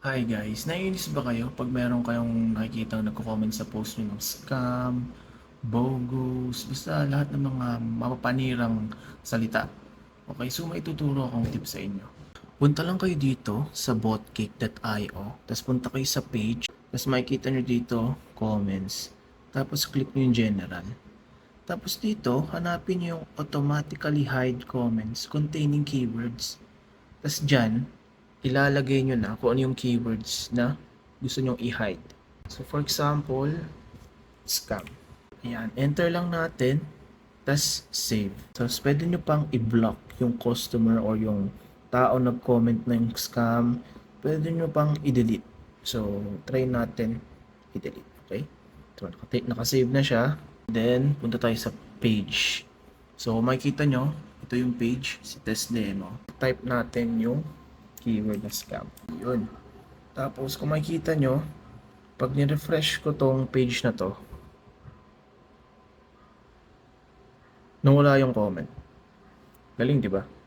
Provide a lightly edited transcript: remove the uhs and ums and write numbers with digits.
Hi guys, naiinis ba kayo pag meron kayong nakikitang nagko-comment sa post nyo ng scam, bogus, basta lahat ng mga mapapanirang salita? Okay, so may tuturo akong tip sa inyo. Punta lang kayo dito sa botcake.io, tapos punta kayo sa page, tapos makikita nyo dito, comments, tapos click nyo yung general. Tapos dito, hanapin nyo yung automatically hide comments containing keywords. Tas dyan, ilalagay nyo na kung ano yung keywords na gusto nyong i-hide. So for example, scam. Ayan, enter lang natin, tas save. So pwede nyo pang i-block yung customer or yung tao nag-comment na yung scam. Pwede nyo pang i-delete. So try natin i-delete. Okay? So naka-save na siya. Then punta tayo sa page. So makikita nyo, ito yung page, si test demo. Type natin yung keyword na scam. Yun. Tapos kung makikita nyo, pag ni-refresh ko tong page na to, nawala yung comment. Galing, di ba?